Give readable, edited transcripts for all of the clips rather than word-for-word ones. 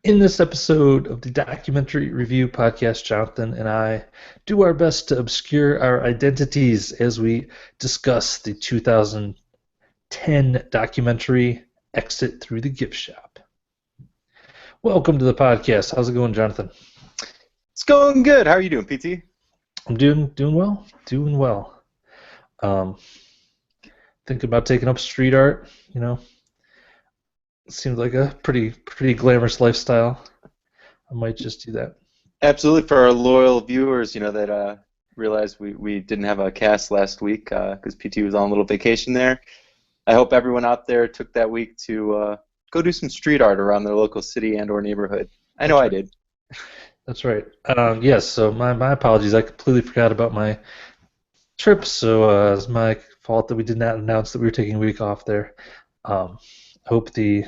In this episode of the Documentary Review Podcast, Jonathan and I do our best to obscure our identities as we discuss the 2010 documentary Exit Through the Gift Shop. Welcome to the podcast. How's it going, Jonathan? It's going good. How are you doing, PT? I'm doing well. Doing well. Um, Thinking about taking up street art. Seems like a pretty glamorous lifestyle. I might just do that. Absolutely. For our loyal viewers, that realized we didn't have a cast last week because PT was on a little vacation there. I hope everyone out there took that week to go do some street art around their local city and/or neighborhood. I know That's I right. did. That's right. Yes, so my apologies. I completely forgot about my trip, so it's my fault that we did not announce that we were taking a week off there. Um, hope the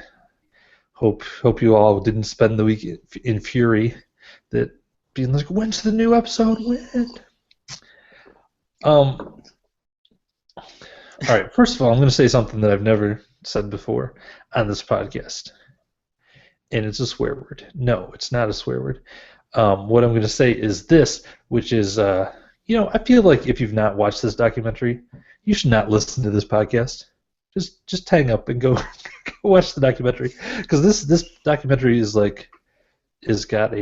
hope you all didn't spend the week in fury, that being like, when's the new episode? When? Um, all right. First of all, I'm going to say something that I've never said before on this podcast, and it's a swear word. No, it's not a swear word. What I'm going to say is this, which is, I feel like if you've not watched this documentary, you should not listen to this podcast. Just hang up and go, go watch the documentary, because this documentary is got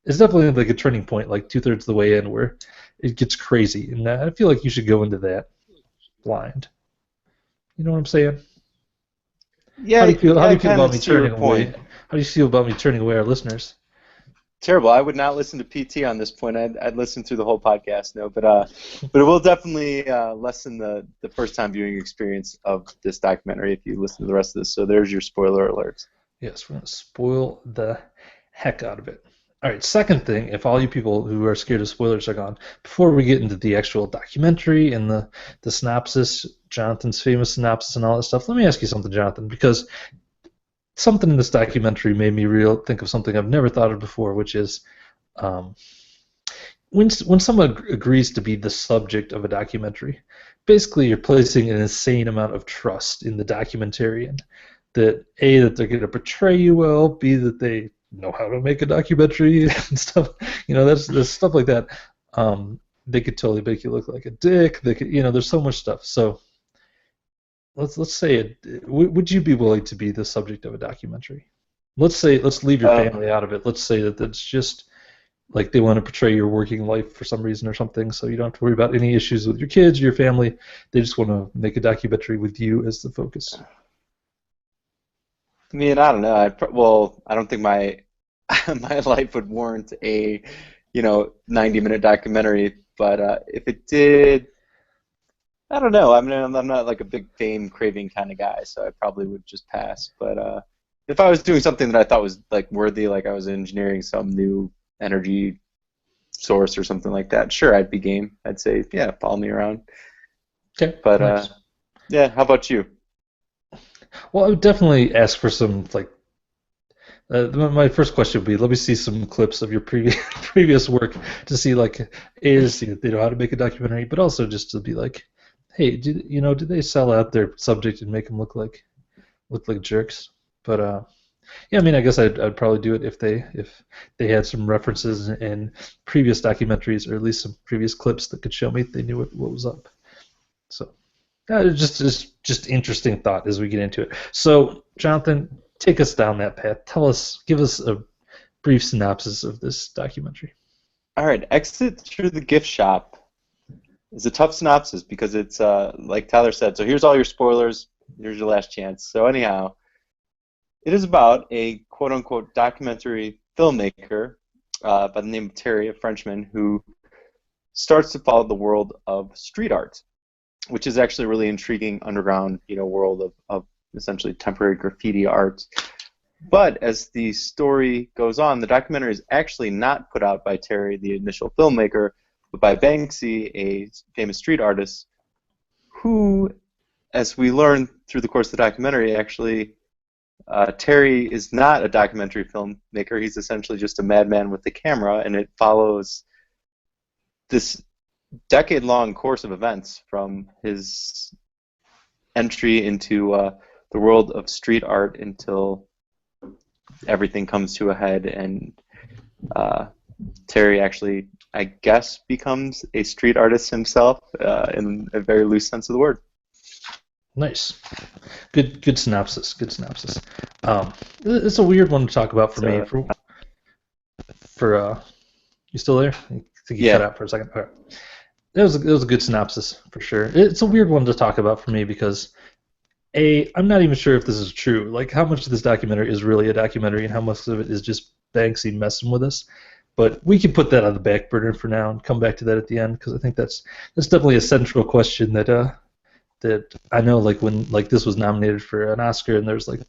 it's definitely like a turning point, like two-thirds of the way in, where it gets crazy, and I feel like you should go into that blind. You know what I'm saying? How do Yeah, you feel? How yeah, do I you feel kind about of me see your turning away? point. How do you feel about me turning away our listeners? Terrible. I would not listen to PT on this point. I'd listen through the whole podcast. No, but it will definitely lessen the first time viewing experience of this documentary if you listen to the rest of this. So there's your spoiler alerts. Yes, we're going to spoil the heck out of it. All right, second thing, if all you people who are scared of spoilers are gone, before we get into the actual documentary and the synopsis, Jonathan's famous synopsis and all that stuff, let me ask you something, Jonathan, because something in this documentary made me think of something I've never thought of before, which is um, when someone agrees to be the subject of a documentary, basically you're placing an insane amount of trust in the documentarian, that A, that they're going to portray you well, B, that they know how to make a documentary and stuff. That's stuff like that. They could totally make you look like a dick. They could, there's so much stuff. So let's say it. Would you be willing to be the subject of a documentary? Let's leave your Uh, family out of it. Let's say that it's just like they want to portray your working life for some reason or something, so you don't have to worry about any issues with your kids, your family. They just want to make a documentary with you as the focus. I mean, I don't know. Well, I don't think my my life would warrant a 90-minute documentary. But if it did, I don't know. I mean, I'm not like a big fame craving kind of guy, so I probably would just pass. But if I was doing something that I thought was like worthy, like I was engineering some new energy source or something like that, sure, I'd be game. I'd say, yeah, follow me around. Okay, But nice. yeah, how about you? Well, I would definitely ask for some like. My first question would be, let me see some clips of your previous previous work to see like, A, to see that they know how to make a documentary, but also just to be like, hey, did they sell out their subject and make them look like jerks? But yeah, I mean, I guess I'd probably do it if they had some references in previous documentaries, or at least some previous clips that could show me they knew what was up. So just interesting thought as we get into it. So, Jonathan, take us down that path. Give us a brief synopsis of this documentary. All right, Exit Through the Gift Shop is a tough synopsis because it's like Tyler said. So here's all your spoilers. Here's your last chance. So anyhow, it is about a quote-unquote documentary filmmaker by the name of Terry, a Frenchman, who starts to follow the world of street art, which is actually a really intriguing underground, world of essentially temporary graffiti art. But as the story goes on, the documentary is actually not put out by Terry, the initial filmmaker, but by Banksy, a famous street artist, who, as we learn through the course of the documentary, actually, Terry is not a documentary filmmaker. He's essentially just a madman with the camera, and it follows this decade-long course of events from his entry into the world of street art until everything comes to a head, and uh, Terry actually, I guess, becomes a street artist himself in a very loose sense of the word. Nice. Good synopsis. Good synopsis. It's a weird one to talk about for me. So For you still there? I think you cut yeah, out for a second. Okay. It was a good synopsis for sure. It's a weird one to talk about for me because I'm not even sure if this is true. Like how much of this documentary is really a documentary and how much of it is just Banksy messing with us. But we can put that on the back burner for now and come back to that at the end because I think that's definitely a central question that I know like when like this was nominated for an Oscar and there's like a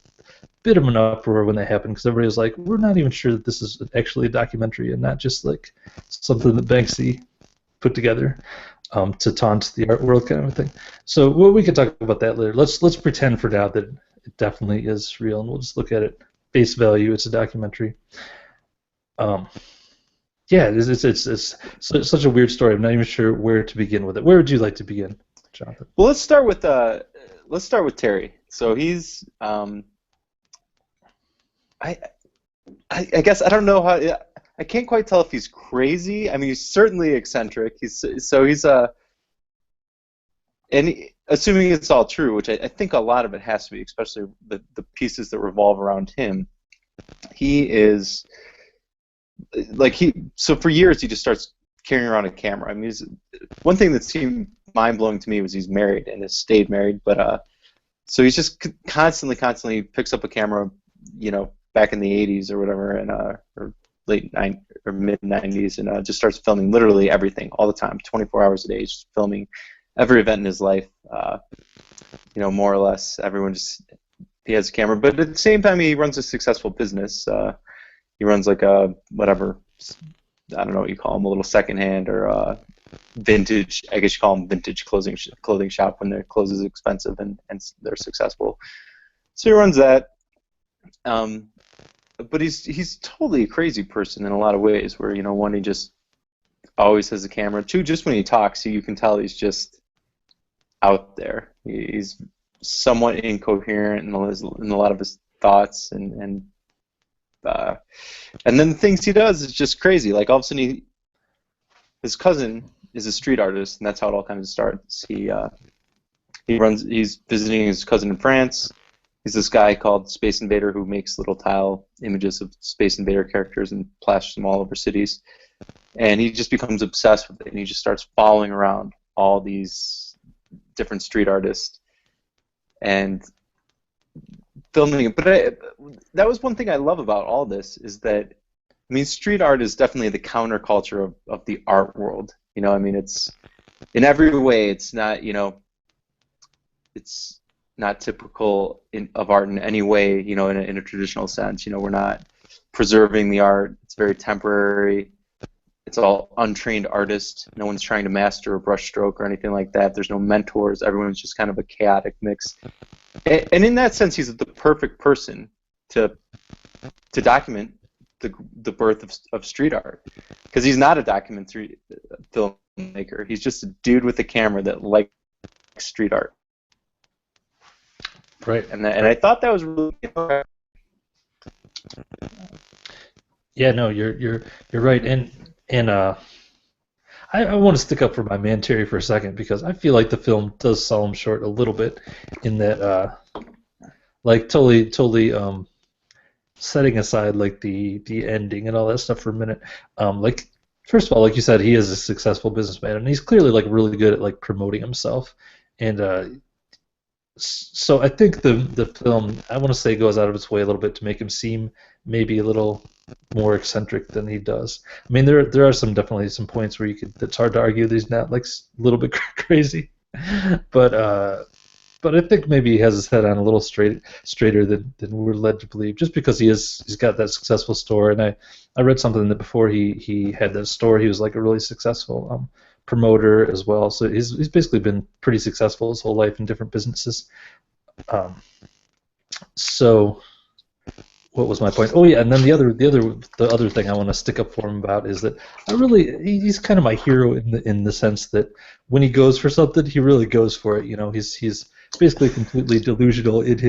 bit of an uproar when that happened because everybody was like, we're not even sure that this is actually a documentary and not just like something that Banksy put together to taunt the art world kind of thing. So well, we could talk about that later. Let's pretend for now that it definitely is real and we'll just look at it face value. It's a documentary. Um, yeah, it's such a weird story. I'm not even sure where to begin with it. Where would you like to begin, Jonathan? well, let's start with Terry. So he's I, I guess I don't know how. I can't quite tell if he's crazy. I mean, he's certainly eccentric. He's assuming it's all true, which I think a lot of it has to be, especially the pieces that revolve around him. He is like so for years he just starts carrying around a camera. I mean, one thing that seemed mind blowing to me was he's married and has stayed married, but so he's just constantly picks up a camera, back in the 80s or whatever, and or or mid 90s, and just starts filming literally everything all the time, 24 hours a day, just filming every event in his life. More or less, everyone just he has a camera, but at the same time, he runs a successful business. He runs like a whatever, I don't know what you call them, a little secondhand or vintage. I guess you call them vintage clothing shop when their clothes is expensive and they're successful. So he runs that. But he's totally a crazy person in a lot of ways. Where one, he just always has a camera. Two, just when he talks, you can tell he's just out there. He's somewhat incoherent in a lot of his thoughts, and then the things he does is just crazy. Like all of a sudden, his cousin is a street artist, and that's how it all kind of starts. He's visiting his cousin in France. He's this guy called Space Invader who makes little tile images of Space Invader characters and plasters them all over cities. And he just becomes obsessed with it, and he just starts following around all these different street artists and filming it. But that was one thing I love about all this is that, I mean, street art is definitely the counterculture of the art world. I mean, it's in every way, it's not, it's not typical of art in any way, in a traditional sense. We're not preserving the art. It's very temporary. It's all untrained artists. No one's trying to master a brushstroke or anything like that. There's no mentors. Everyone's just kind of a chaotic mix. And in that sense, he's the perfect person to document the birth of street art, because he's not a documentary filmmaker. He's just a dude with a camera that likes street art. Right. And I thought that was really. Yeah, no, you're right, and I want to stick up for my man Terry for a second because I feel like the film does sell him short a little bit in that, like totally setting aside like the ending and all that stuff for a minute. Like first of all, like you said, he is a successful businessman and he's clearly like really good at like promoting himself, and so I think the film, I want to say, goes out of its way a little bit to make him seem maybe a little more eccentric than he does. I mean, there are definitely some points where it's hard to argue that he's not like a little bit crazy, but I think maybe he has his head on a little straighter than we're led to believe, just because he's got that successful store. And I read something that before he had that store, he was like a really successful promoter as well. So he's basically been pretty successful his whole life in different businesses. So what was my point? Oh yeah, and then the other thing I want to stick up for him about is that he's kind of my hero in the sense that when he goes for something, he really goes for it. He's basically completely delusional in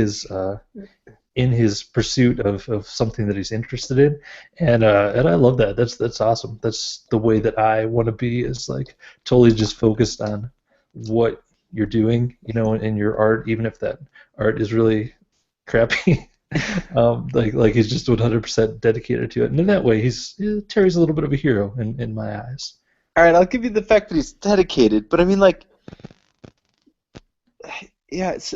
in his pursuit of something that he's interested in, and I love that. That's awesome. That's the way that I want to be. Is like totally just focused on what you're doing, in your art, even if that art is really crappy. Like he's just 100% dedicated to it, and in that way, Terry's a little bit of a hero in my eyes. All right, I'll give you the fact that he's dedicated, but I mean, like, yeah, it's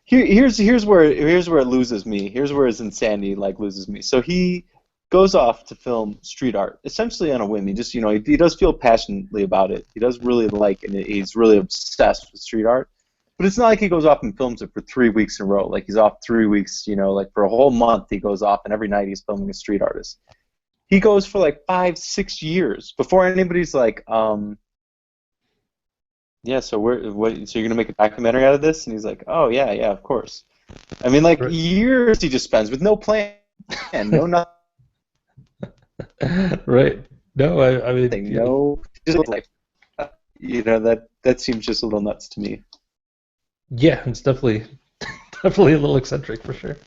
here's where it loses me. Here's where his insanity like loses me. So he goes off to film street art, essentially on a whim. He just, he does feel passionately about it. He does really like it. He's really obsessed with street art. But it's not like he goes off and films it for 3 weeks in a row. Like he's off 3 weeks, like for a whole month he goes off and every night he's filming a street artist. He goes for like 5, 6 years before anybody's like, yeah, so so you're gonna make a documentary out of this? And he's like, oh yeah, yeah, of course. I mean, like Right. years he just spends with no plan, no Right. No, I mean, nothing, no just like that seems just a little nuts to me. yeah, it's definitely definitely a little eccentric for sure.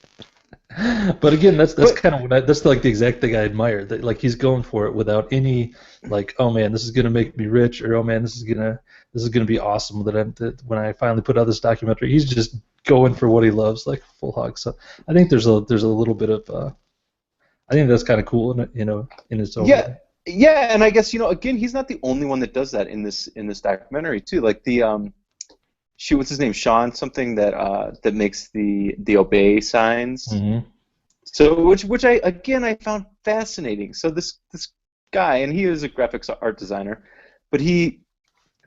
But again, that's But kind of that's like the exact thing I admire. That like he's going for it without any like, oh man, this is gonna make me rich, or oh man, this is gonna be awesome. That when I finally put out this documentary, he's just going for what he loves, like full hog. So I think there's a little bit of I think that's kind of cool, in its own yeah, way. yeah, and I guess again he's not the only one that does that in this documentary too. Like the shoot, what's his name? Sean something that makes the obey signs. Hmm. So which I found fascinating. So this guy, and he is a graphics art designer, but he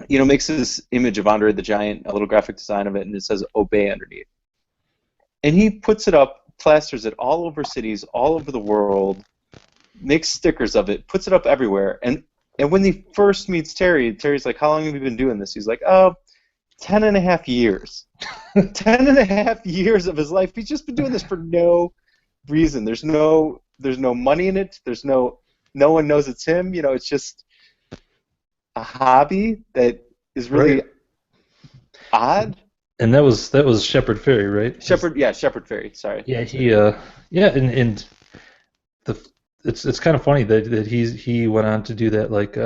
makes this image of Andre the Giant, a little graphic design of it, and it says obey underneath. And he puts it up, plasters it all over cities, all over the world, makes stickers of it, puts it up everywhere. And when he first meets Terry, Terry's like, how long have you been doing this? He's like, oh, 10 and a half years. 10 and a half years of his life. He's just been doing this for no reason. There's no money in it. No one knows it's him. It's just a hobby that is really Right. odd. And that was Shepard Fairey, right? Shepherd Fairy. Sorry, Yeah, that's it. yeah, and the it's kind of funny that he went on to do that like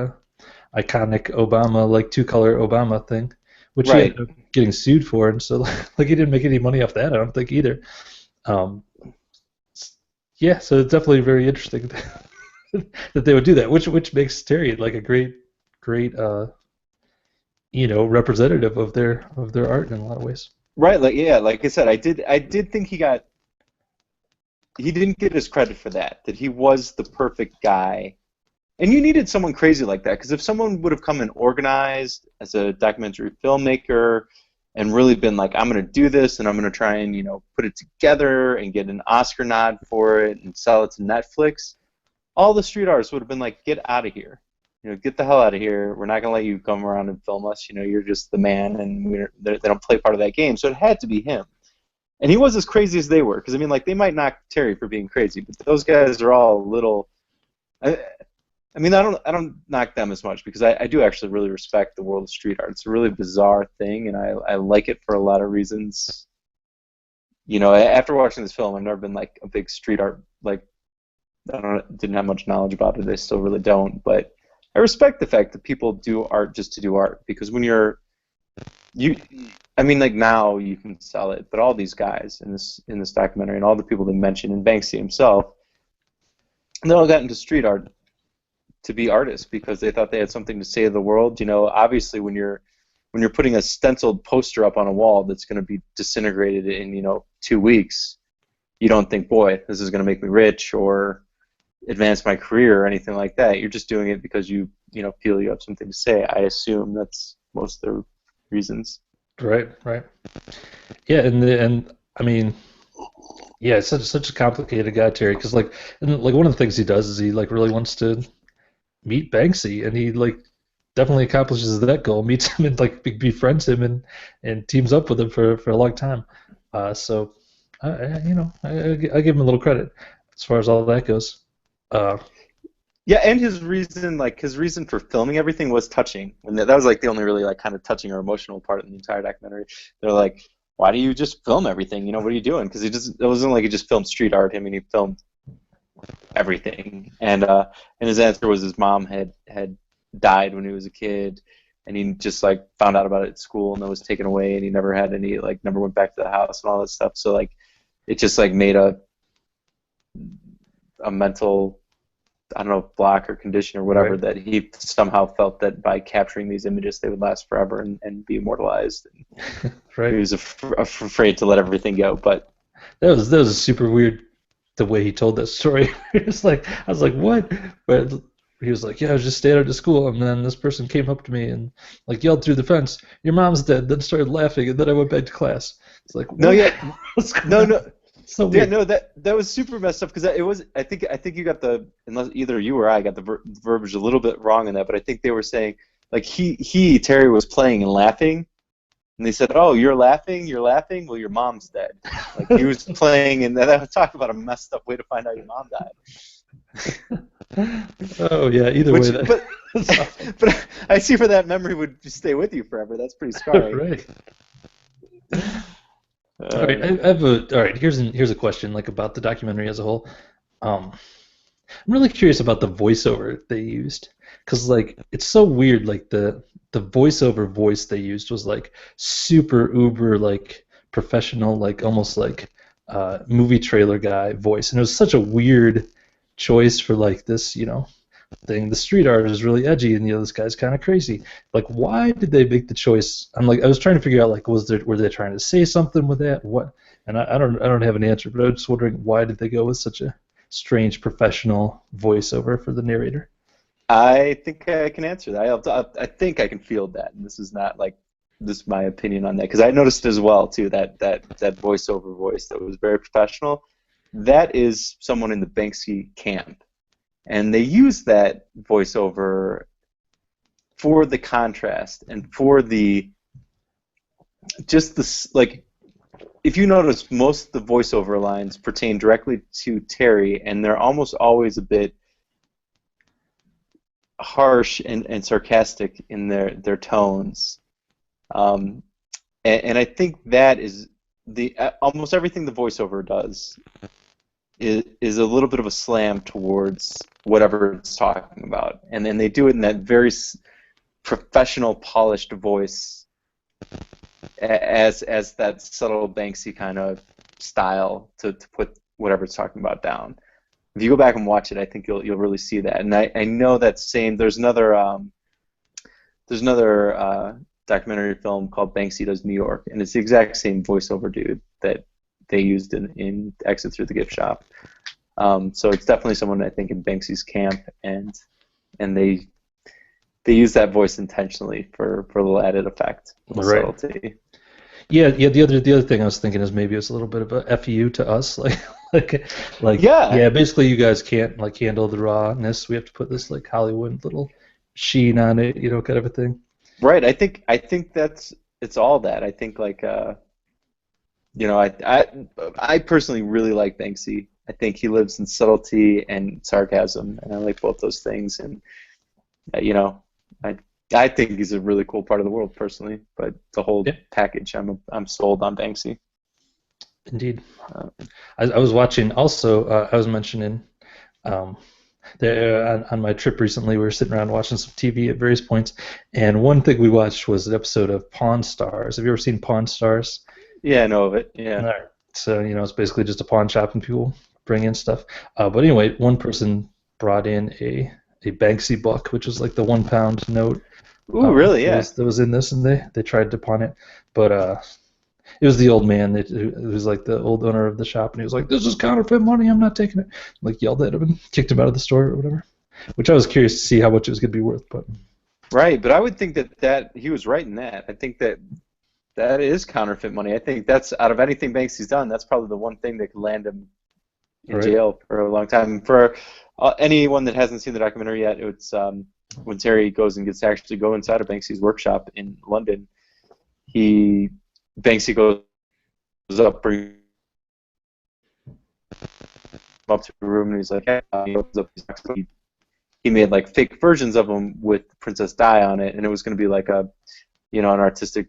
iconic Obama like two color Obama thing, which he ended Right, up getting sued for, and so like he didn't make any money off that. I don't think either. Um, yeah, so it's definitely very interesting that they would do that, which makes Terry like a great representative of their art in a lot of ways. right. Like yeah, like I said, I did think he didn't get his credit for that. That he was the perfect guy. And you needed someone crazy like that, because if someone would have come and organized as a documentary filmmaker and really been like, I'm going to do this and I'm going to try and, put it together and get an Oscar nod for it and sell it to Netflix, all the street artists would have been like, get out of here. Get the hell out of here. We're not going to let you come around and film us. You're just the man, and they don't play part of that game. So it had to be him. And he was as crazy as they were, because, I mean, like, they might knock Terry for being crazy, but those guys are all a little. I mean, I don't knock them as much, because I do actually really respect the world of street art. It's a really bizarre thing, and I like it for a lot of reasons. After watching this film, I've never been like a big street art like didn't have much knowledge about it. I still really don't, but I respect the fact that people do art just to do art, because when you, I mean, like now you can sell it, but all these guys in this documentary and all the people they mentioned, and Banksy himself, they all got into street art to be artists because they thought they had something to say to the world. Obviously when you're putting a stenciled poster up on a wall that's going to be disintegrated in 2 weeks, you don't think, boy, this is going to make me rich or advance my career or anything like that. You're just doing it because you feel you have something to say. I assume that's most of the reasons. Right, right. Yeah, and I mean, yeah, it's such a complicated guy, Terry, because like one of the things he does is he like really wants to meet Banksy, and he like definitely accomplishes that goal, meets him and like befriends him and teams up with him for a long time. So I give him a little credit as far as all that goes. Uh, Yeah, and his reason for filming everything was touching, and that was like the only really like kind of touching or emotional part in the entire documentary. They're like, why do you just film everything? What are you doing? Because it wasn't like he just filmed street art. I mean, he filmed everything. And his answer was his mom had died when he was a kid, and he just like found out about it at school and then was taken away, and he never had any, like, never went back to the house and all that stuff. So like it just like made a mental, I don't know, block or condition or whatever, Right. that he somehow felt that by capturing these images they would last forever and be immortalized. And he Right. was afraid to let everything go. But That was super weird the way he told that story. It's like I was like, what? But he was like, yeah, I was just staying out of school, and then this person came up to me and like yelled through the fence, "Your mom's dead!" Then started laughing, and then I went back to class. It's like, no, what? yeah, What's going no, on? no, So yeah, weird. no, that was super messed up, because it was, I think you got the, unless either you or I got the verbiage a little bit wrong in that, but I think they were saying like Terry was playing and laughing, and they said, "Oh, you're laughing. Well, your mom's dead." Like he was playing, and that talk about a messed up way to find out your mom died. Oh yeah. Either way, Which, but that's awesome. but I see where that memory would stay with you forever. That's pretty scarring. Right. All right. Uh, I have a. All right. Here's a question like about the documentary as a whole. Um, I'm really curious about the voiceover they used because like it's so weird. Like the voiceover voice they used was like super uber like professional, like almost like movie trailer guy voice, and it was such a weird choice for like this thing. The street art is really edgy, and this guy's kind of crazy. Like, why did they make the choice? I'm like, I was trying to figure out like, were they trying to say something with that? What? And I don't have an answer, but I was just wondering why did they go with such a strange professional voiceover for the narrator? I think I can answer that. I think I can field that, and this is not like, this is my opinion on that, because I noticed as well too that voiceover voice that was very professional. That is someone in the Banksy camp, and they use that voiceover for the contrast and for the, just this, like, if you notice, most of the voiceover lines pertain directly to Terry, and they're almost always a bit harsh and sarcastic in their tones. Um, and I think that is the almost everything the voiceover does is a little bit of a slam towards whatever it's talking about, and then they do it in that very professional, polished voice, as that subtle Banksy kind of style to put whatever it's talking about down. If you go back and watch it, I think you'll really see that. And I know that same. There's another documentary film called Banksy Does New York, and it's the exact same voiceover dude that they used in Exit Through the Gift Shop. So it's definitely someone, I think, in Banksy's camp, and they use that voice intentionally for a little added effect, a little Right. subtlety. Yeah, yeah. The other thing I was thinking is maybe it's a little bit of a fu to us, like Yeah, yeah. Basically, you guys can't like handle the rawness. We have to put this like Hollywood little sheen on it, kind of a thing. right. I think that's it's all that. I think like I personally really like Banksy. I think he lives in subtlety and sarcasm, and I like both those things. And uh, you know, I I think he's a really cool part of the world personally. But the whole Yeah, package, I'm sold on Banksy. indeed. Uh, I was watching also. I was mentioning um, on my trip recently. We were sitting around watching some TV at various points, and one thing we watched was an episode of Pawn Stars. Have you ever seen Pawn Stars? yeah, I know of it. All Yeah. right. So, it's basically just a pawn shop and people bring in stuff. But anyway, one person brought in a Banksy buck, which was like the 1 pound note Ooh, really? that Yeah. was in this, and they tried to pawn it. But it was the old man who was like the old owner of the shop, and he was like, "This is counterfeit money. I'm not taking it." Like yelled at him and kicked him out of the store or whatever. Which I was curious to see how much it was going to be worth. But Right, but I would think that he was right in that. I think that is counterfeit money. I think that's, out of anything Banksy's done, that's probably the one thing that could land him in right, jail for a long time. For anyone that hasn't seen the documentary yet, it's when Terry goes and gets to actually go inside of Banksy's workshop in London. He Banksy goes up, brings him up to a room, and he's like, "Hey," he opens up his box. He made like fake versions of them with Princess Di on it, and it was going to be like an artistic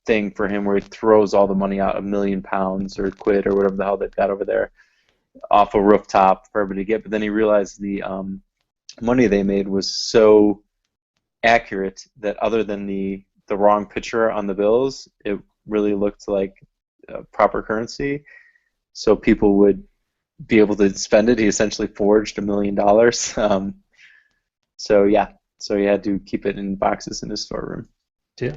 thing for him where he throws all the money out, £1 million or quid or whatever the hell they've got over there, off a rooftop for everybody to get. But then he realized the money they made was so accurate that other than the wrong picture on the bills, it really looked like proper currency. So people would be able to spend it. He essentially forged $1 million. So yeah, so he had to keep it in boxes in his storeroom. Yeah.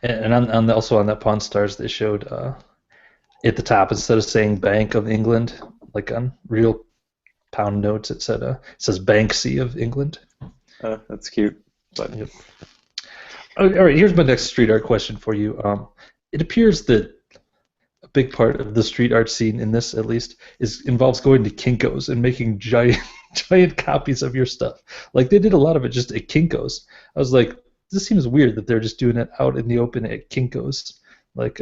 And also on that Pawn Stars, they showed at the top, instead of saying Bank of England, like on real pound notes, it says Banksy of England. That's cute. But Yep. All right, here's my next street art question for you. It appears that a big part of the street art scene in this, at least, involves going to Kinko's and making giant giant copies of your stuff. Like they did a lot of it just at Kinko's. I was like, this seems weird that they're just doing it out in the open at Kinko's. Like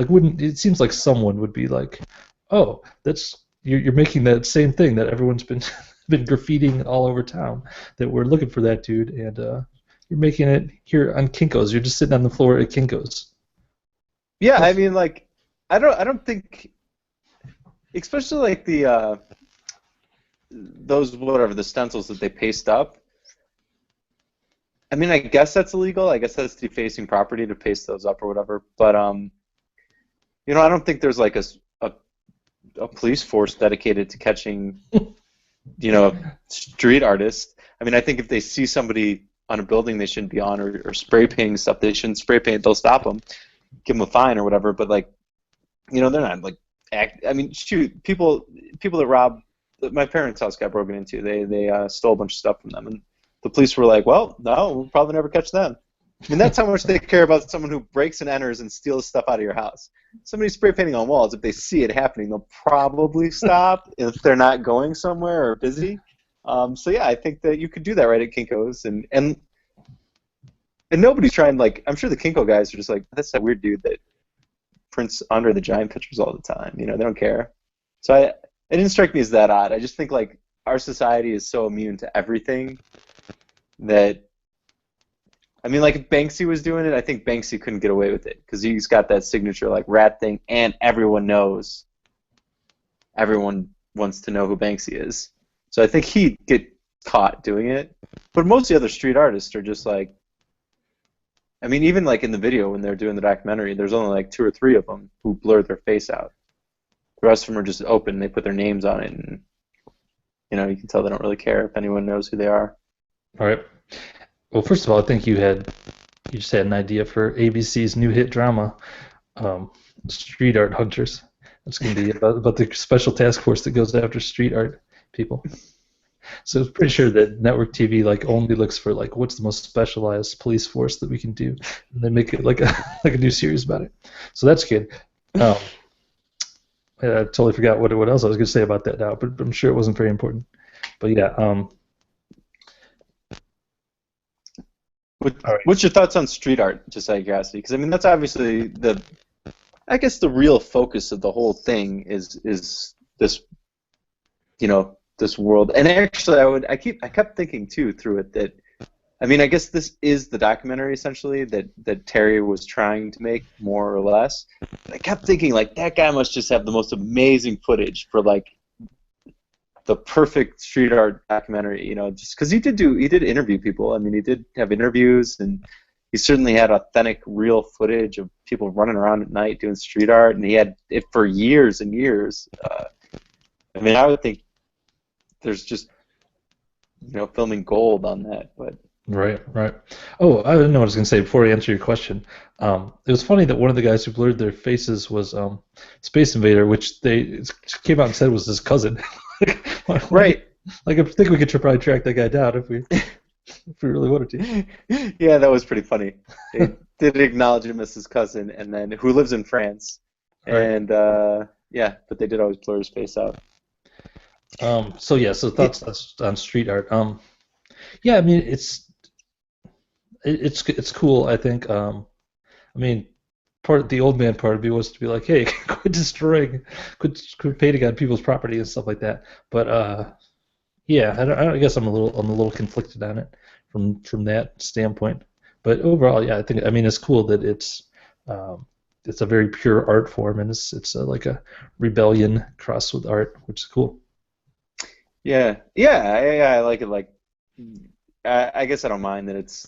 wouldn't it seems like someone would be like, oh, that's you're making that same thing that everyone's been been graffitiing all over town. That we're looking for that dude, and you're making it here on Kinko's. You're just sitting on the floor at Kinko's. yeah, I mean, like, I don't think, especially like the those whatever the stencils that they paste up. I mean, I guess that's illegal. I guess that's defacing property to paste those up or whatever. But I don't think there's like a police force dedicated to catching, street artists. I mean, I think if they see somebody on a building they shouldn't be on, or spray painting stuff they shouldn't spray paint, they'll stop them, give them a fine or whatever. But like, they're not like I mean, shoot, people that rob my parents' house got broken into. They stole a bunch of stuff from them, and the police were like, well, no, we'll probably never catch them. I mean, that's how much they care about someone who breaks and enters and steals stuff out of your house. Somebody spray painting on walls, if they see it happening, they'll probably stop if they're not going somewhere or busy. So yeah, I think that you could do that right at Kinko's, and nobody's trying. Like, I'm sure the Kinko guys are just like, that's that weird dude that prints under the giant pictures all the time. They don't care. So it didn't strike me as that odd. I just think like our society is so immune to everything that, I mean, like if Banksy was doing it, I think Banksy couldn't get away with it because he's got that signature like rat thing, and everyone knows. Everyone wants to know who Banksy is, so I think he'd get caught doing it. But most of the other street artists are just like, I mean, even like in the video when they're doing the documentary, there's only like 2 or 3 of them who blur their face out. The rest of them are just open. They put their names on it, and you can tell they don't really care if anyone knows who they are. All right. Well, first of all, I think you just had an idea for ABC's new hit drama, Street Art Hunters. It's going to be about the special task force that goes after street art people. So I'm pretty sure that network TV like only looks for like what's the most specialized police force that we can do, and then make it like a like a new series about it. So that's good. I totally forgot what else I was going to say about that now, but I'm sure it wasn't very important. But yeah. What's your thoughts on street art, just out of curiosity? Because I mean, that's obviously I guess the real focus of the whole thing is this, this world. And actually, I kept thinking too through it that, I mean, I guess this is the documentary essentially that Terry was trying to make, more or less. But I kept thinking like that guy must just have the most amazing footage for like the perfect street art documentary, just because he did interview people. I mean, he did have interviews, and he certainly had authentic, real footage of people running around at night doing street art, and he had it for years and years. I mean, I would think there's just, filming gold on that, but. Right. Oh, I didn't know what I was going to say before I answer your question. It was funny that one of the guys who blurred their faces was Space Invader, which they came out and said was his cousin. Right. Like I think we could probably track that guy down if we really wanted to. Yeah, that was pretty funny. They did acknowledge him as his cousin, and then who lives in France, and yeah, but they did always blur his face out. So thoughts on street art. Yeah, I mean it's cool. I think. I mean, the old man part of me was to be like, hey, quit painting on people's property and stuff like that. But yeah, I guess I'm a little conflicted on it from that standpoint. But overall, yeah, I mean it's cool that um, it's a very pure art form, and it's like a rebellion crossed with art, which is cool. Yeah, yeah, I like it. Like, I guess I don't mind that it's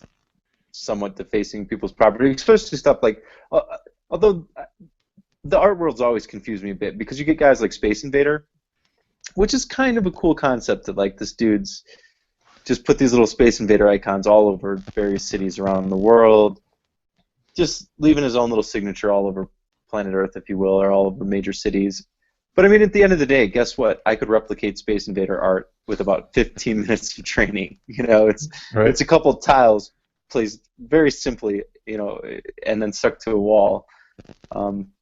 somewhat defacing people's property, especially stuff like. Uh, although the art world's always confused me a bit because you get guys like Space Invader, which is kind of a cool concept that like this dude's just put these little Space Invader icons all over various cities around the world, just leaving his own little signature all over planet Earth, if you will, or all over major cities. But I mean, at the end of the day, guess what? I could replicate Space Invader art with about 15 minutes of training. Right. It's a couple of tiles placed very simply, and then stuck to a wall.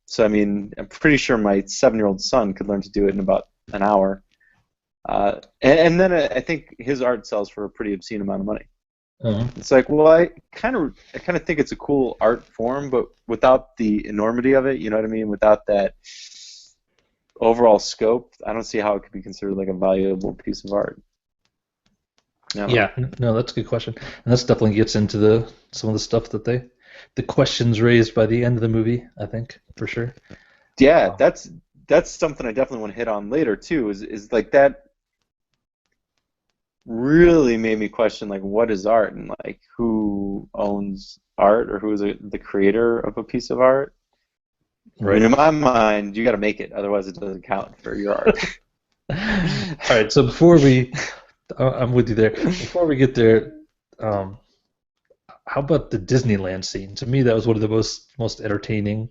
So I mean, I'm pretty sure my 7-year-old son could learn to do it in about an hour. And then I think his art sells for a pretty obscene amount of money. Uh, It's like, well, I kind of think it's a cool art form, but without the enormity of it, you know what I mean? Without that overall scope, I don't see how it could be considered like a valuable piece of art. I don't know. yeah, no, that's a good question, and this definitely gets into the some of the stuff that the questions raised by the end of the movie. I think for sure. Yeah, Um, that's something I definitely want to hit on later too. Is like that really made me question like what is art and like who owns art or who is the creator of a piece of art. I mean, right. in my mind, you got to make it, otherwise it doesn't count for your art. All right. So before I'm with you there. Before we get there, um, how about the Disneyland scene? To me, that was one of the most entertaining,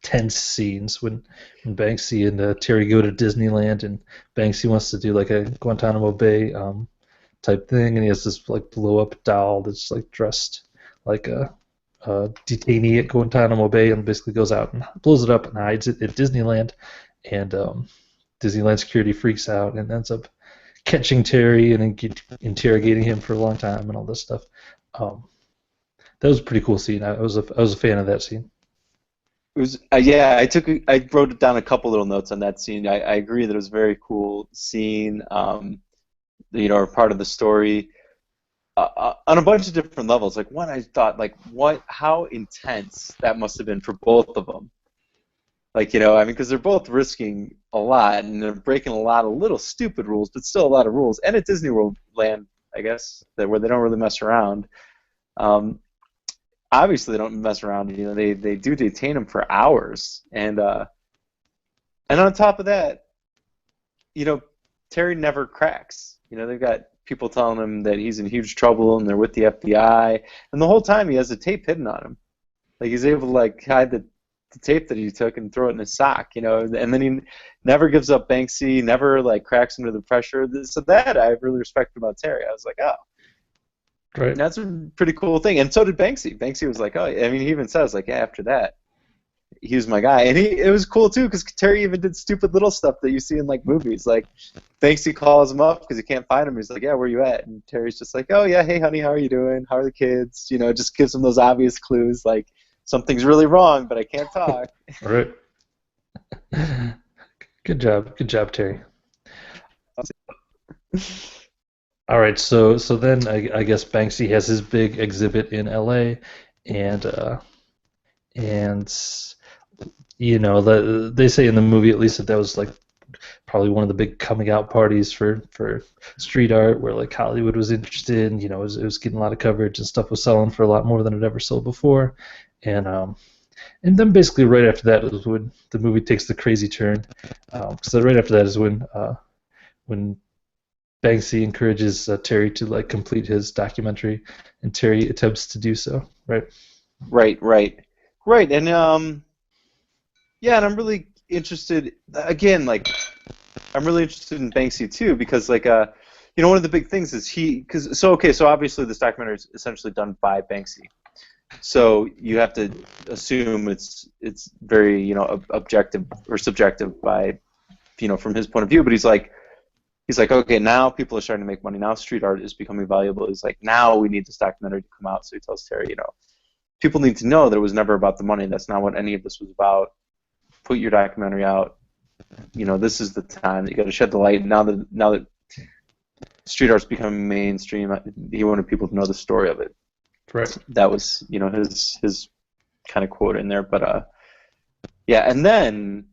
tense scenes when Banksy and Terry go to Disneyland, and Banksy wants to do like a Guantanamo Bay type thing, and he has this like blow up doll that's like dressed like a detainee at Guantanamo Bay, and basically goes out and blows it up and hides it at Disneyland, and Disneyland security freaks out and ends up catching Terry and then interrogating him for a long time and all this stuff. Um, that was a pretty cool scene. I was a fan of that scene. It was yeah. I wrote down a couple little notes on that scene. I agree that it was a very cool scene. Or part of the story on a bunch of different levels. Like one, I thought like how intense that must have been for both of them. Like I mean, because they're both risking a lot and they're breaking a lot of little stupid rules, but still a lot of rules. And at Disney World Land, I guess, where they don't really mess around. Um, Obviously, they don't mess around. They do detain him for hours, and on top of that, you know, Terry never cracks. They've got people telling him that he's in huge trouble and they're with the FBI, and the whole time he has the tape hidden on him. Like he's able to like hide the tape that he took and throw it in his sock, and then he never gives up Banksy, never like cracks under the pressure. So that I really respect about Terry. I was like, oh, Right. that's a pretty cool thing. And so did Banksy. Banksy was like, oh, I mean, he even says like, yeah, after that, he was my guy, and it was cool too because Terry even did stupid little stuff that you see in like movies. Like Banksy calls him up because he can't find him. He's like, yeah, where you at? And Terry's just like, oh yeah, hey honey, how are you doing? How are the kids? Just gives him those obvious clues like something's really wrong, but I can't talk. Right. Good job. Good job, Terry. All right. So then I guess Banksy has his big exhibit in LA, and they say in the movie at least that was like probably one of the big coming out parties for street art where like Hollywood was interested, and it was getting a lot of coverage and stuff was selling for a lot more than it ever sold before, and then basically right after that is when the movie takes the crazy turn. So right after that is when Banksy encourages Terry to like complete his documentary, and Terry attempts to do so. Right. Right, and yeah, and I'm really interested again, like I'm really interested in Banksy too because like one of the big things is so obviously this documentary is essentially done by Banksy. So you have to assume it's very objective or subjective by from his point of view. But he's like okay, now people are starting to make money. Now street art is becoming valuable. He's like now we need this documentary to come out. So he tells Terry, people need to know that it was never about the money. That's not what any of this was about. Put your documentary out. This is the time that you got to shed the light. Now that street art's becoming mainstream, he wanted people to know the story of it. Right. That was, his kind of quote in there. But yeah, and then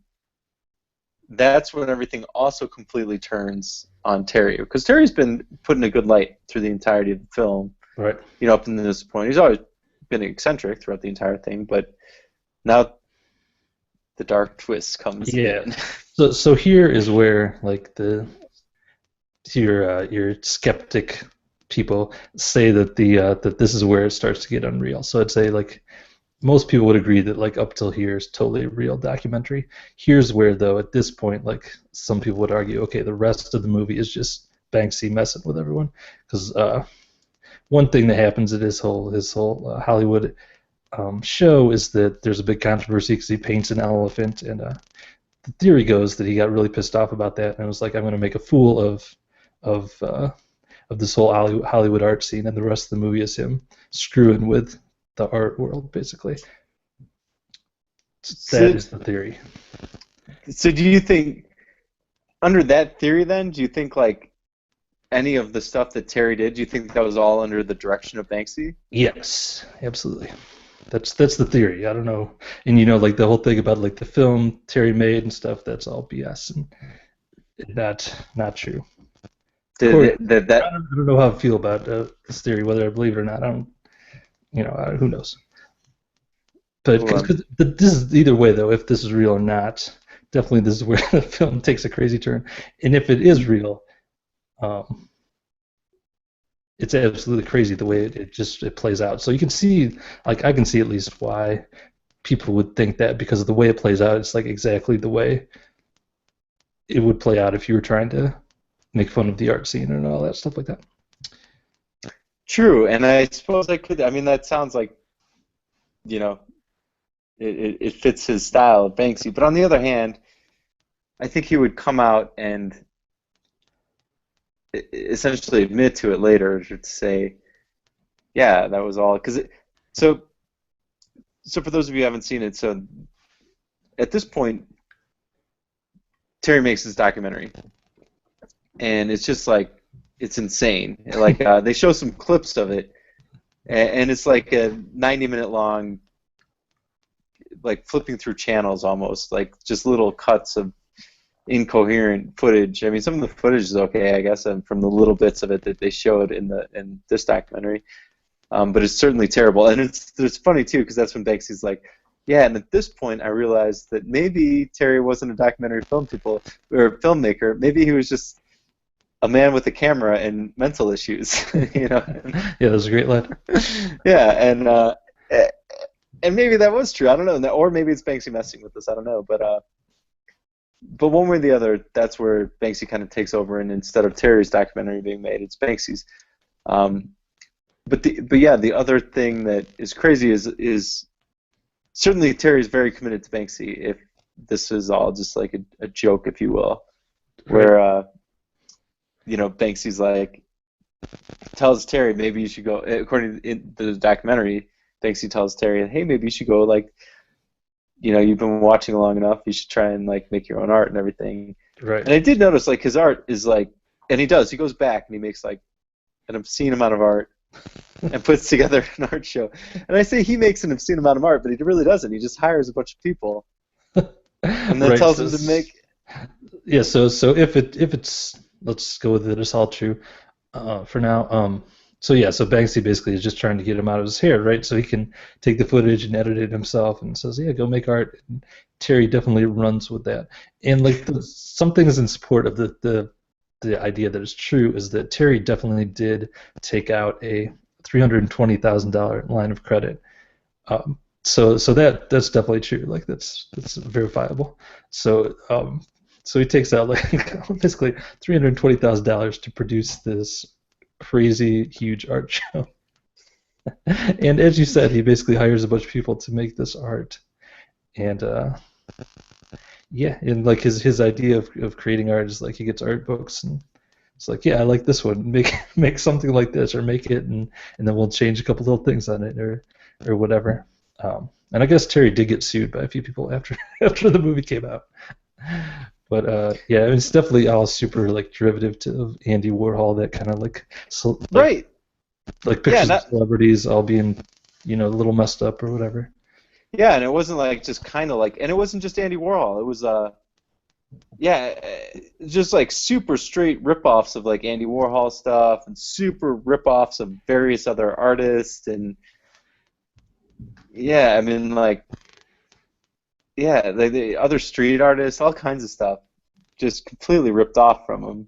that's when everything also completely turns on Terry, because Terry's been put in a good light through the entirety of the film. Right. Up to this point, he's always been eccentric throughout the entire thing, but now the dark twist comes Yeah. in. So here is where like your skeptic people say that that this is where it starts to get unreal. So I'd say like most people would agree that like up till here is totally a real documentary. Here's where though at this point like some people would argue, okay, the rest of the movie is just Banksy messing with everyone because one thing that happens at his whole Hollywood show is that there's a big controversy because he paints an elephant, and the theory goes that he got really pissed off about that and was like, I'm going to make a fool of uh, of this whole Hollywood art scene, and the rest of the movie is him screwing with the art world, basically. That So, is the theory. so do you think, under that theory, then, do you think like any of the stuff that Terry did, do you think that was all under the direction of Banksy? Yes, absolutely. That's the theory. I don't know, and like the whole thing about like the film Terry made and stuff. That's all BS and not true. Of course, Did that, that I don't know how I feel about this theory, whether I believe it or not. I don't, who knows? But well, cause this is either way though. If this is real or not, definitely this is where the film takes a crazy turn. And if it is real, um, it's absolutely crazy the way it plays out. So you can see, like I can see at least why people would think that because of the way it plays out. It's like exactly the way it would play out if you were trying to make fun of the art scene and all that stuff like that. true, and I suppose I could. I mean, that sounds like you know it fits his style of Banksy. But on the other hand, I think he would come out and essentially admit to it later to say, yeah, that was all. So so for those of you who haven't seen it, so at this point, Terry makes his documentary, and it's just like it's insane. Like they show some clips of it, and it's like a 90-minute long, like flipping through channels almost, like just little cuts of incoherent footage. I mean, some of the footage is okay, I guess, from the little bits of it that they showed in this documentary. But it's certainly terrible, and it's funny too because that's when Banksy's like, yeah, and at this point I realized that maybe Terry wasn't a documentary filmmaker. Maybe he was just a man with a camera and mental issues, you know. Yeah, that was a great line. Yeah, and maybe that was true. I don't know, or maybe it's Banksy messing with us. I don't know, but one way or the other, that's where Banksy kind of takes over, and instead of Terry's documentary being made, it's Banksy's. Um, but yeah, the other thing that is crazy is certainly Terry's very committed to Banksy. If this is all just like a joke, if you will, where Banksy's like tells Terry maybe you should go. According to the documentary, Banksy tells Terry, hey, maybe you should go like you've been watching long enough. You should try and like make your own art and everything. Right. And I did notice like his art is like, and he does. He goes back and he makes like an obscene amount of art and puts together an art show. And I say he makes an obscene amount of art, but he really doesn't. He just hires a bunch of people and then Right. tells So, them to make. yeah. So if it's let's go with it. It's all true for now. So yeah. So Banksy basically is just trying to get him out of his hair, right? So he can take the footage and edit it himself, and says, "Yeah, go make art." And Terry definitely runs with that. And like some things in support of the idea that is true is that Terry definitely did take out a $320,000 line of credit. So that's definitely true. Like that's verifiable. So he takes out like basically $320,000 to produce this crazy huge art show. And as you said, he basically hires a bunch of people to make this art. And yeah, and like his idea of creating art is like he gets art books and it's like, yeah, I like this one. Make something like this, or make it, and then we'll change a couple little things on it, or whatever. And I guess Terry did get sued by a few people after after the movie came out. But yeah, it's definitely all super like derivative to Andy Warhol, that kind of like Right. like Yeah, pictures of not celebrities all being, a little messed up or whatever. yeah, and it wasn't like just kind of like, and it wasn't just Andy Warhol. It was yeah, just like super straight rip-offs of like Andy Warhol stuff and super rip-offs of various other artists and yeah, I mean like yeah, the other street artists, all kinds of stuff, just completely ripped off from him.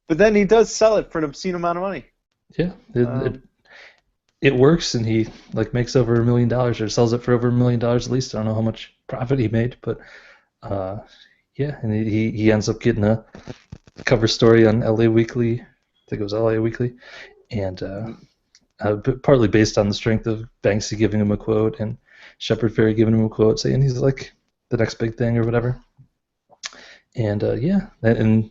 But then he does sell it for an obscene amount of money. Yeah, it Um, it works, and he like makes over $1 million or sells it for over $1 million at least. I don't know how much profit he made, but uh, yeah, and he ends up getting a cover story on LA Weekly. I think it was LA Weekly, and partly based on the strength of Banksy giving him a quote and Shepard Fairey giving him a quote saying he's like the next big thing or whatever. And yeah, and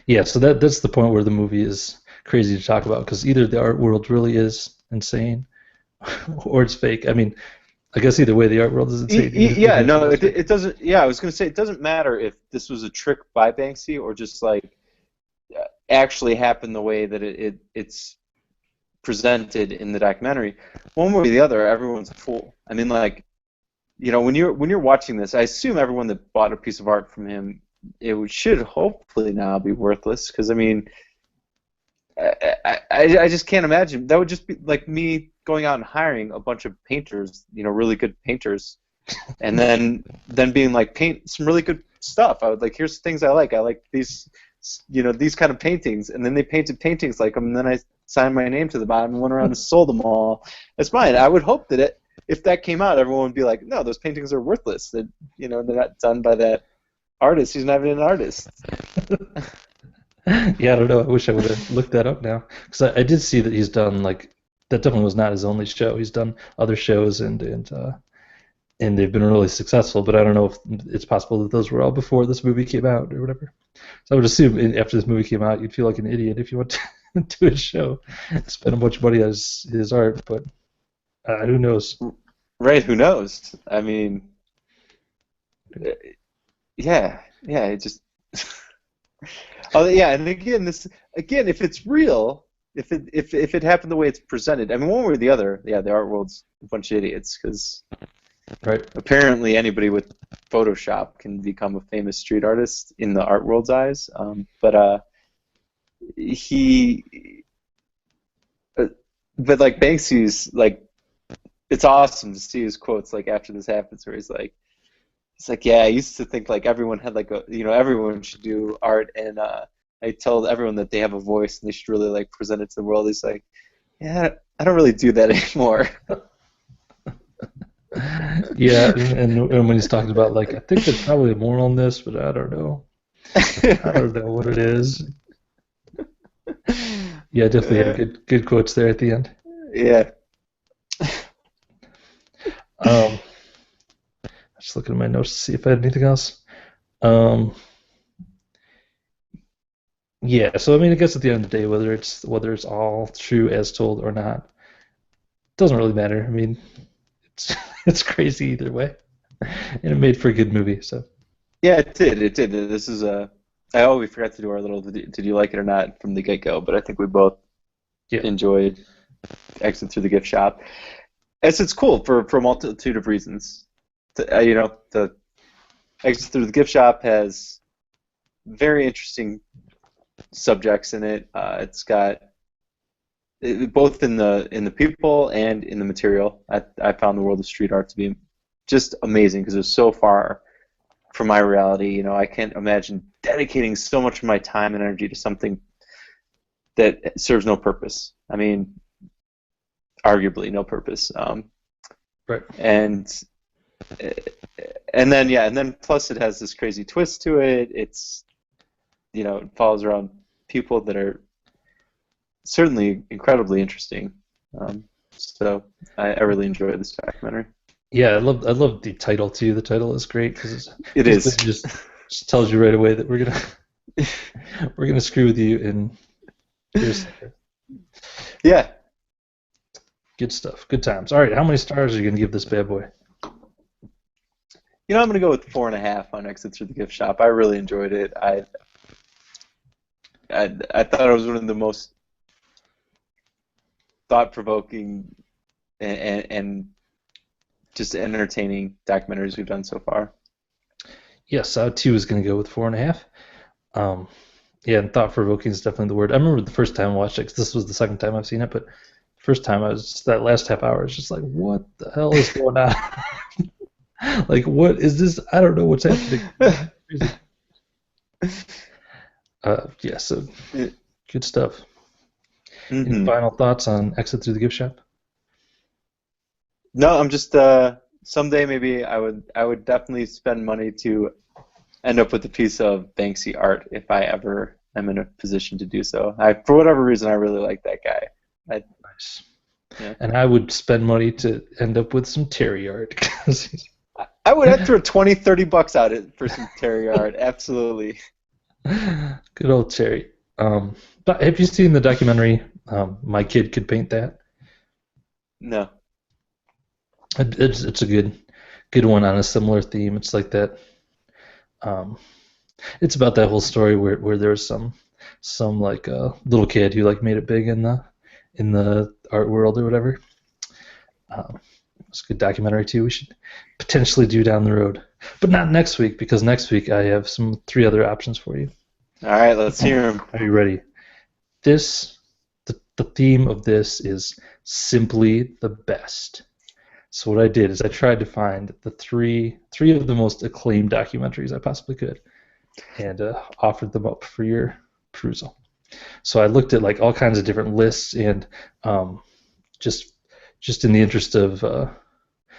yeah, so that's the point where the movie is crazy to talk about because either the art world really is insane or it's fake. I mean, I guess either way, the art world is insane. yeah, Even if it no, is fake. it doesn't. Yeah, I was gonna say it doesn't matter if this was a trick by Banksy or just like actually happened the way that it's presented in the documentary. One way or the other, everyone's a fool. I mean, like when you're watching this, I assume everyone that bought a piece of art from him, should hopefully now be worthless. Because I mean, I just can't imagine that would just be like me going out and hiring a bunch of painters, really good painters, and then being like paint some really good stuff. I would like here's things I like. I like these these kind of paintings, and then they painted paintings like them, and then I signed my name to the bottom and went around and sold them all. That's fine. I would hope that if that came out, everyone would be like, no, those paintings are worthless. That they're not done by that artist. He's not even an artist. Yeah, I don't know. I wish I would have looked that up now because I did see that he's done like that. Definitely was not his only show. He's done other shows and they've been really successful. But I don't know if it's possible that those were all before this movie came out or whatever. So I would assume after this movie came out, you'd feel like an idiot if you went to his show, spend a bunch of money on his art. But who knows? Right? Who knows? I mean, yeah, yeah. It just. Oh yeah, and again, if it's real, if it happened the way it's presented, I mean, one way or the other, yeah, the art world's a bunch of idiots because Right? apparently anybody with Photoshop can become a famous street artist in the art world's eyes. But he, uh, but like Banksy's like, it's awesome to see his quotes like after this happens, where he's like, yeah, I used to think like everyone had like everyone should do art, and I told everyone that they have a voice and they should really like present it to the world. He's like, yeah, I don't really do that anymore. Yeah, and when he's talking about like, I think there's probably more on this, but I don't know. I don't know what it is. Yeah, definitely had good quotes there at the end. Yeah. Um, just looking at my notes to see if I had anything else. Um, yeah, so I mean, I guess at the end of the day, whether it's all true as told or not, doesn't really matter. I mean, it's it's crazy either way, and it made for a good movie. So Yeah, it did. It did. This is a. I always forgot to do our little did you like it or not from the get go, but I think we both yeah, enjoyed Exit Through the Gift Shop. It's cool for a multitude of reasons. The Exit Through the Gift Shop has very interesting subjects in it. It's got both in the people and in the material. I found the world of street art to be just amazing because it's so far from my reality. I can't imagine dedicating so much of my time and energy to something that serves no purpose. I mean, arguably no purpose. right. And and then plus it has this crazy twist to it. It follows around people that are certainly incredibly interesting. So I really enjoyed this documentary. Yeah, I love the title too. The title is great because it's It basically is. just tells you right away that we're gonna screw with you and here's Yeah. good stuff, good times. All right, how many stars are you gonna give this bad boy? I'm gonna go with 4.5 on Exit Through the Gift Shop. I really enjoyed it. I thought it was one of the most thought-provoking and just entertaining documentaries we've done so far. Yes, I too was going to go with 4.5. Um, yeah, and thought provoking is definitely the word. I remember the first time I watched it, 'cause this was the second time I've seen it, but first time I was just, that last half hour, I was just like, what the hell is going on? Like, what is this? I don't know what's happening. Crazy. Yeah, so good stuff. Any Mm-hmm. final thoughts on Exit Through the Gift Shop? No, I'm just someday maybe I would definitely spend money to end up with a piece of Banksy art if I ever am in a position to do so. For whatever reason, I really like that guy. I, Nice. yeah. And I would spend money to end up with some Terry art. 'Cause I'd throw 20, $30 out for some Terry art. Absolutely. good old Terry. But have you seen the documentary, My Kid Could Paint That? No. It's a good one on a similar theme. It's like that. Um, it's about that whole story where there's some like little kid who like made it big in the art world or whatever. Um, it's a good documentary too. We should potentially do down the road, but not next week because next week I have some three other options for you. All right, let's hear him. Are you ready? This the theme of this is simply the best. So what I did is I tried to find the three of the most acclaimed documentaries I possibly could, and offered them up for your perusal. So I looked at like all kinds of different lists, and um, just just in the interest of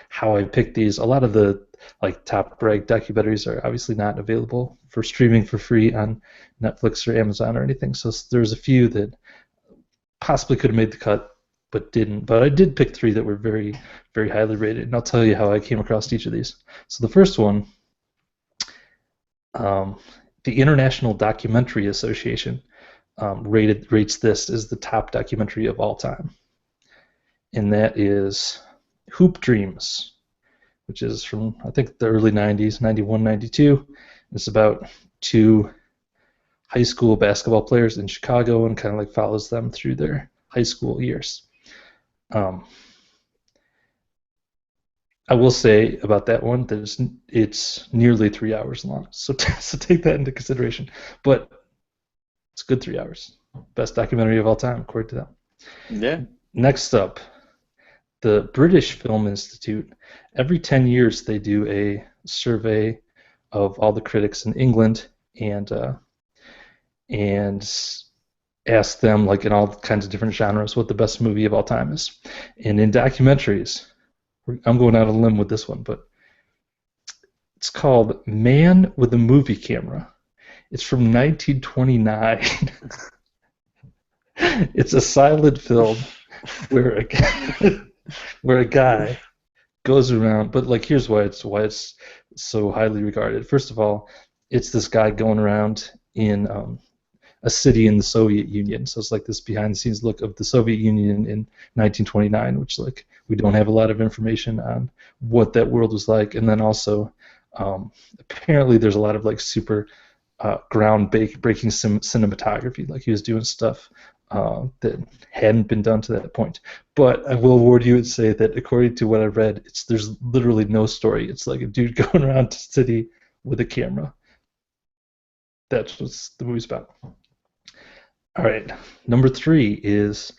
how I picked these, a lot of the like top ranked documentaries are obviously not available for streaming for free on Netflix or Amazon or anything. So there's a few that possibly could have made the cut but didn't. But I did pick three that were very highly rated, and I'll tell you how I came across each of these. So the first one, um, the International Documentary Association rates this as the top documentary of all time, and that is Hoop Dreams, which is from I think the early '90s, '91, '92. It's about two high school basketball players in Chicago and kind of like follows them through their high school years. Um, I will say about that one that it's nearly 3 hours long, so so take that into consideration. But it's a good 3 hours. Best documentary of all time, according to them. Yeah. Next up, the British Film Institute. Every 10 years, they do a survey of all the critics in England and ask them, like in all kinds of different genres, what the best movie of all time is. And in documentaries, I'm going out on a limb with this one, but it's called Man with a Movie Camera. It's from 1929. It's a silent film where where a guy goes around, but like here's why it's so highly regarded. First of all, it's this guy going around in a city in the Soviet Union, so it's like this behind the scenes look of the Soviet Union in 1929, which like we don't have a lot of information on what that world was like, and then also apparently there's a lot of like super ground-breaking cinematography, like he was doing stuff that hadn't been done to that point. But I will warn you and say that according to what I read, there's literally no story. It's like a dude going around the city with a camera. That's what the movie's about. All right, number three is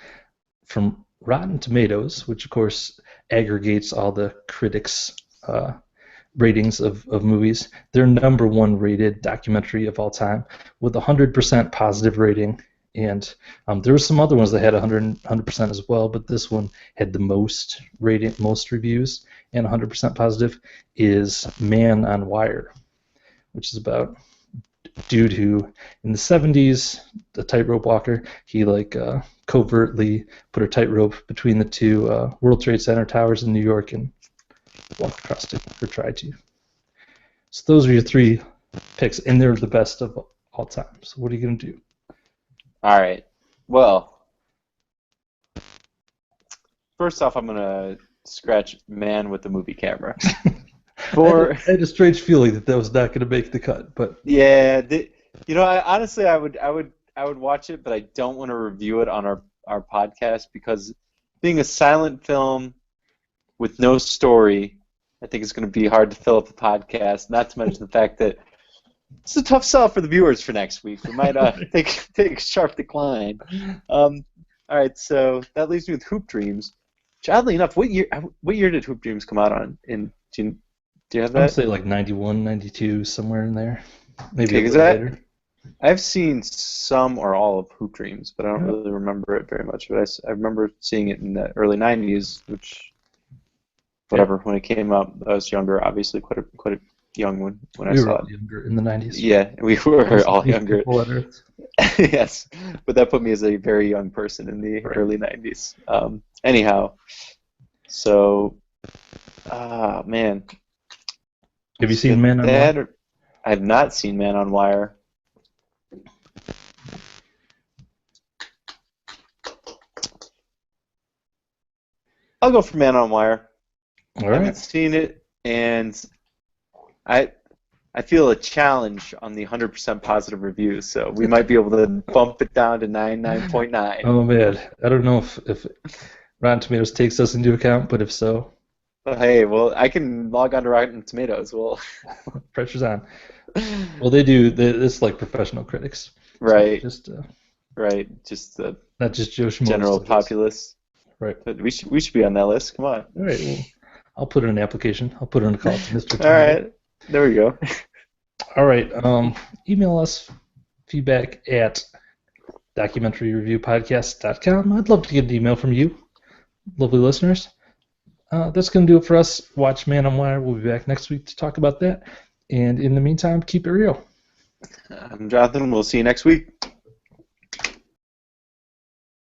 from Rotten Tomatoes, which of course aggregates all the critics' ratings of movies. Their number one rated documentary of all time with 100% positive rating. And there were some other ones that had 100% as well, but this one had the most rating, most reviews, and 100% positive is Man on Wire, which is about a dude who, in the 70s, the tightrope walker, he like covertly put a tightrope between the two World Trade Center towers in New York and walked across it, or tried to. So those are your three picks, and they're the best of all time. So what are you going to do? All right. Well, first off, I'm gonna scratch Man with the movie camera. For I had a strange feeling that was not going to make the cut, but yeah, honestly, I would I would watch it, but I don't want to review it on our podcast because being a silent film with no story, I think it's going to be hard to fill up a podcast. Not to mention the fact that it's a tough sell for the viewers for next week. We might take a sharp decline. All right, so that leaves me with Hoop Dreams. Which, oddly enough, what year did Hoop Dreams come out on? Do you have I'm gonna that? say like 91, 92, somewhere in there. Maybe Okay, a because little later. I've seen some or all of Hoop Dreams, but I don't Yeah. really remember it very much. But I remember seeing it in the early '90s, which Yeah. whatever when it came out. I was younger, obviously, quite a young when I We were saw all it. younger in the 90s. Yeah, we were all Most younger. people on Earth. Yes, but that put me as a very young person in the Right. early '90s. Anyhow, so man, Have you it's seen good. Man on Wire? I've not seen Man on Wire. I'll go for Man on Wire. All I haven't right. seen it, and I I feel a challenge on the 100% positive reviews, so we might be able to bump it down to 9.9. Oh man, I don't know if Rotten Tomatoes takes us into account, but if so, But hey, well, I can log on to Rotten Tomatoes. Well, pressure's on. Well, they do. It's like professional critics, so right, just right, just the not just Joe Schmoes, general I guess. populace. Right. But we should be on that list. Come on. All right. Well, I'll put in an application. I'll put in a call to Mr. All Tomato. right, there we go. All right. Email us feedback at documentaryreviewpodcast.com. I'd love to get an email from you, lovely listeners. That's going to do it for us. Watch Man on Wire. We'll be back next week to talk about that. And in the meantime, keep it real. I'm Jonathan. We'll see you next week.